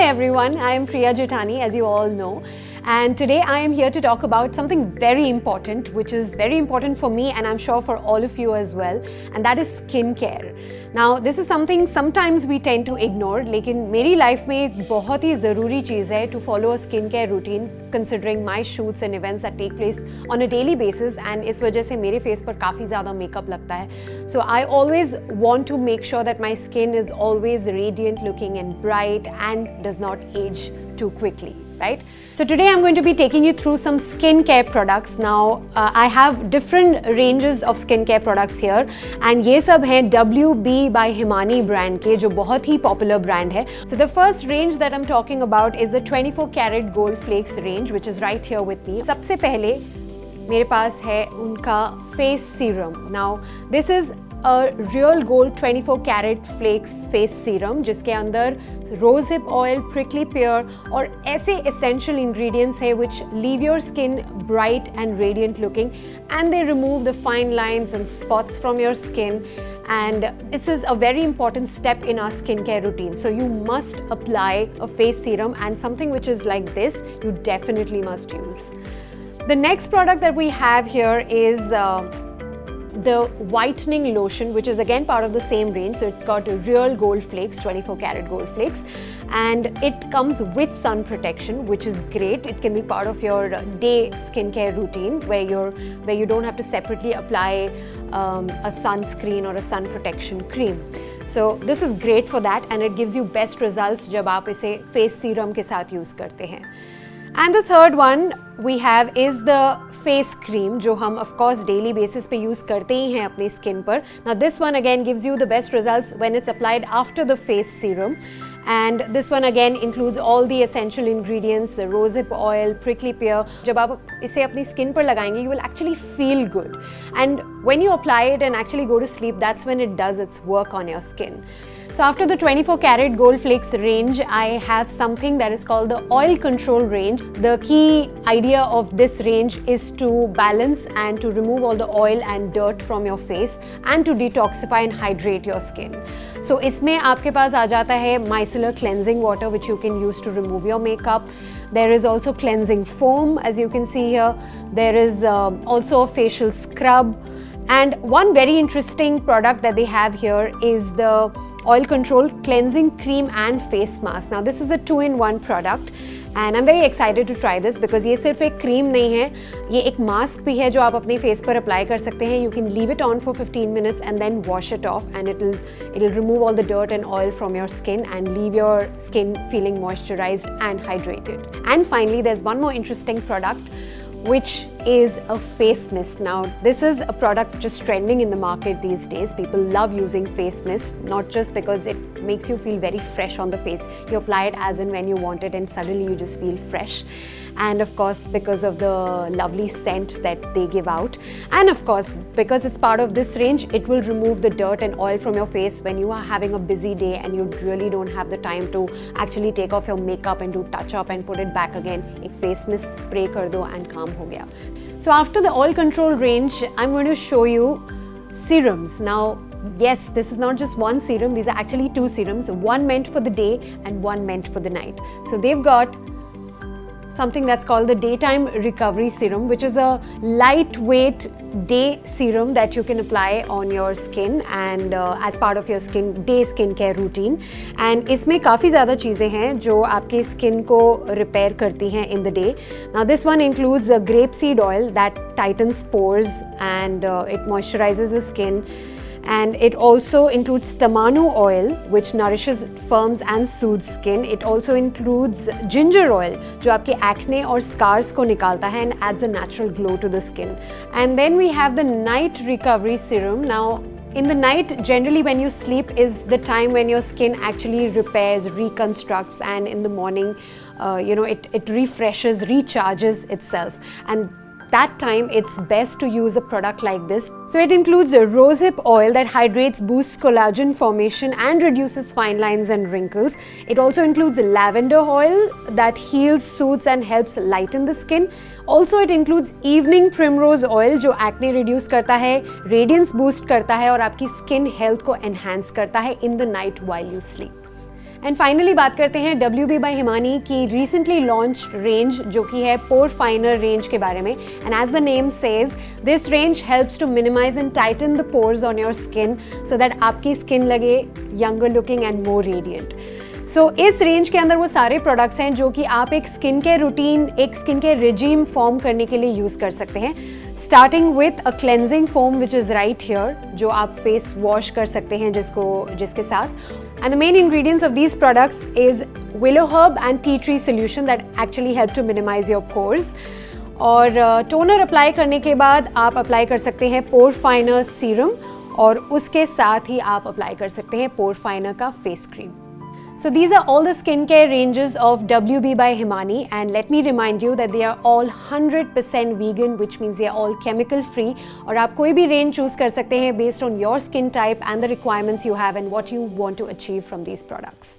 everyone, I am Priya Jethani, as you all know, and today I am here to talk about something very important, which is very important for me and I'm sure for all of you as well, and that is skincare. Now, this is something sometimes we tend to ignore, लेकिन मेरी life में एक बहुत ही ज़रूरी चीज़ है to follow a skincare routine, considering my shoots and events that take place on a daily basis, and इस वजह से मेरे face पर काफ़ी ज़्यादा makeup लगता है. So I always want to make sure that my skin is always radiant looking and bright and does not age too quickly. Right? So today I'm going to be taking you through some skincare products. Now I have different ranges of skincare products here, and ये सब हैं WB by Himani brand के, जो बहुत ही popular brand है. So the first range that I'm talking about is the 24 karat gold flakes range, which is right here with me. सबसे पहले मेरे पास है उनका face serum. Now this is a real gold 24 karat flakes face serum, जिसके अंदर rose hip oil, prickly pear और ऐसे essential ingredients है which leave your skin bright and radiant looking, and they remove the fine lines and spots from your skin, and this is a very important step in our skincare routine. So you must apply a face serum, and something which is like this you definitely must use. The next product that we have here is the whitening lotion, which is again part of the same range. So it's got real gold flakes, 24 karat gold flakes, and it comes with sun protection, which is great. It can be part of your day skincare routine where you don't have to separately apply a sunscreen or a sun protection cream. So this is great for that, and it gives you best results जब आप इसे face serum के साथ use करते हैं. And the third one we have is the face cream, जो हम of course daily basis पे use करते ही हैं अपनी skin पर. Now this one again gives you the best results when it's applied after the face serum, and this one again includes all the essential ingredients, the rosehip oil, prickly pear. जब आप इसे अपनी skin पर लगाएंगे, you will actually feel good, and when you apply it and actually go to sleep, that's when it does its work on your skin. So after the 24 karat gold flakes range, I have something that is called the oil control range. The key idea of this range is to balance and to remove all the oil and dirt from your face and to detoxify and hydrate your skin. So इसमें आपके पास आ जाता है micellar cleansing water, which you can use to remove your makeup. There is also cleansing foam, as you can see here. There is also a facial scrub. And one very interesting product that they have here is the Oil Control Cleansing Cream and Face Mask. Now this is a 2-in-1 product, and I'm very excited to try this because ये सिर्फ एक cream नहीं है, ये एक mask भी है जो आप अपने face पर apply कर सकते हैं. You can leave it on for 15 minutes and then wash it off, and it'll remove all the dirt and oil from your skin and leave your skin feeling moisturized and hydrated. And finally, there's one more interesting product, which is a face mist. Now this is a product just trending in the market these days. People love using face mist, not just because it makes you feel very fresh on the face. You apply it as and when you want it, and suddenly you just feel fresh. And of course, because of the lovely scent that they give out, and of course because it's part of this range, it will remove the dirt and oil from your face when you are having a busy day and you really don't have the time to actually take off your makeup and do touch up and put it back again. एक face mist spray कर दो and काम हो गया. So after the oil control range, I'm going to show you serums. Now yes, this is not just one serum, these are actually two serums, one meant for the day and one meant for the night. So they've got something that's called the Daytime Recovery Serum, which is a lightweight day serum that you can apply on your skin and as part of your day skincare routine. And इसमें काफ़ी ज़्यादा चीज़ें हैं जो आपके skin को repair करती हैं in the day. Now this one includes a grapeseed oil that tightens pores and it moisturizes the skin. And it also includes tamanu oil, which nourishes, firms and soothes skin. It also includes ginger oil, जो आपके acne और scars को निकालता है and adds a natural glow to the skin. And then we have the night recovery serum. Now in the night, generally when you sleep is the time when your skin actually repairs, reconstructs, and in the morning, it refreshes, recharges itself. And that time it's best to use a product like this. So it includes a rosehip oil that hydrates, boosts collagen formation and reduces fine lines and wrinkles. It also includes lavender oil that heals, soothes and helps lighten the skin. Also it includes evening primrose oil जो acne reduce करता है, radiance boost करता है और आपकी skin health को enhance करता है in the night while you sleep. And finally बात करते हैं WB by हिमानी की रिसेंटली लॉन्च रेंज जो कि है पोर फाइनर रेंज के बारे में. And as the name says, this range helps to minimize and tighten the pores on your skin so that आपकी स्किन लगे younger looking and more radiant. So इस रेंज के अंदर वो सारे प्रोडक्ट्स हैं जो कि आप एक स्किन केयर रूटीन, एक स्किन केयर रिजीम फॉर्म करने के लिए यूज़ कर सकते हैं. Starting with a cleansing foam which is right here, जो आप फेस वॉश कर सकते हैं जिसके साथ. And the main ingredients of these products is willow herb and tea tree solution that actually help to minimise your pores. और toner apply करने के बाद आप अप्लाई कर सकते हैं पोर फाइनर सीरम, और उसके साथ ही आप अप्लाई कर सकते हैं पोर फाइनर का face cream. So these are all the skincare ranges of WB by Himani, and let me remind you that they are all 100% vegan, which means they are all chemical free. और आप कोई भी range choose कर सकते हैं based on your skin type and the requirements you have and what you want to achieve from these products.